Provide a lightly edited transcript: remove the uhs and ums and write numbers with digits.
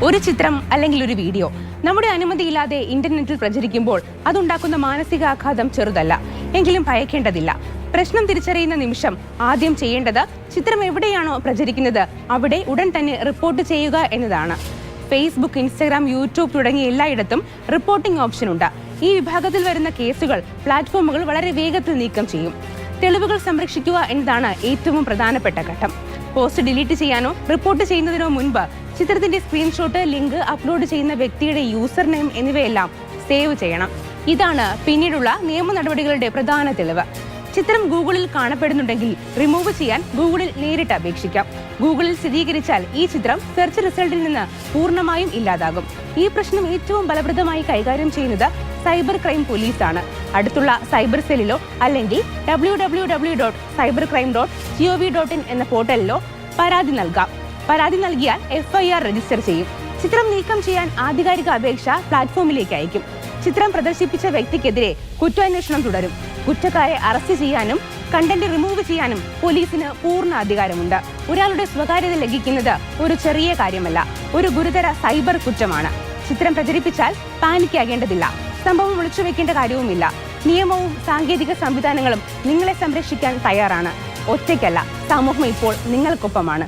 ഒരു ചിത്രം അല്ലെങ്കിൽ ഒരു വീഡിയോ നമ്മുടെ അനുമതിയില്ലാതെ ഇന്റർനെറ്റിൽ പ്രചരിക്കുമ്പോൾ അതുണ്ടാക്കുന്ന മാനസികാഘാതം ചെറുതല്ല. എങ്കിലും ഭയക്കേണ്ടതില്ല. പ്രശ്നം തിരിച്ചറിയുന്ന നിമിഷം ആദ്യം ചെയ്യേണ്ടത് ചിത്രം എവിടെയാണോ പ്രചരിക്കുന്നത് അവിടെ ഉടൻ തന്നെ റിപ്പോർട്ട് ചെയ്യുക എന്നതാണ്. ഫേസ്ബുക്ക്, ഇൻസ്റ്റഗ്രാം, യൂട്യൂബ് തുടങ്ങിയ എല്ലായിടത്തും റിപ്പോർട്ടിംഗ് ഓപ്ഷൻ ഉണ്ട്. ഈ വിഭാഗത്തിൽ വരുന്ന കേസുകൾ പ്ലാറ്റ്ഫോമുകൾ വളരെ വേഗത്തിൽ നീക്കം ചെയ്യും. തെളിവുകൾ സംരക്ഷിക്കുക എന്നതാണ് ഏറ്റവും പ്രധാനപ്പെട്ട ഘട്ടം. പോസ്റ്റ് ഡിലീറ്റ് ചെയ്യാനോ റിപ്പോർട്ട് ചെയ്യുന്നതിനോ മുൻപ് ചിത്രത്തിന്റെ സ്ക്രീൻഷോട്ട്, ലിങ്ക്, അപ്ലോഡ് ചെയ്യുന്ന വ്യക്തിയുടെ യൂസർ നെയിം എന്നിവയെല്ലാം സേവ് ചെയ്യണം. ഇതാണ് പിന്നീടുള്ള നിയമ നടപടികളുടെ പ്രധാന തെളിവ്. ചിത്രം ഗൂഗിളിൽ കാണപ്പെടുന്നുണ്ടെങ്കിൽ റിമൂവ് ചെയ്യാൻ ഗൂഗിളിൽ നേരിട്ട് അപേക്ഷിക്കാം. ഗൂഗിളിൽ സ്ഥിരീകരിച്ചാൽ ഈ ചിത്രം സെർച്ച് റിസൾട്ടിൽ നിന്ന് പൂർണ്ണമായും ഇല്ലാതാകും. ഈ പ്രശ്നം ഏറ്റവും ഫലപ്രദമായി കൈകാര്യം ചെയ്യുന്നത് സൈബർ ക്രൈം പോലീസാണ്. അടുത്തുള്ള സൈബർ സെല്ലിലോ അല്ലെങ്കിൽ www.cybercrime.gov.in എന്ന പോർട്ടലിലോ പരാതി നൽകാം. പരാതി നൽകിയാൽ FIR രജിസ്റ്റർ ചെയ്യും. ചിത്രം നീക്കം ചെയ്യാൻ ആധികാരിക അപേക്ഷ പ്ലാറ്റ്ഫോമിലേക്ക് അയക്കും. ചിത്രം പ്രദർശിപ്പിച്ച വ്യക്തിക്കെതിരെ കുറ്റാന്വേഷണം തുടരും. കുറ്റക്കാരെ അറസ്റ്റ് ചെയ്യാനും കണ്ടന്റ് റിമൂവ് ചെയ്യാനും പോലീസിന് പൂർണ്ണ അധികാരമുണ്ട്. ഒരാളുടെ സ്വകാര്യത ലംഘിക്കുന്നത് ഒരു ചെറിയ കാര്യമല്ല, ഒരു ഗുരുതര സൈബർ കുറ്റമാണ്. ചിത്രം പ്രചരിപ്പിച്ചാൽ പാനിക്കാകേണ്ടതില്ല. സംഭവം ഒളിച്ചുവെക്കേണ്ട കാര്യവുമില്ല. നിയമവും സാങ്കേതിക സംവിധാനങ്ങളും നിങ്ങളെ സംരക്ഷിക്കാൻ തയ്യാറാണ്. ഒറ്റയ്ക്കല്ല, സമൂഹം ഇപ്പോൾ നിങ്ങൾക്കൊപ്പമാണ്.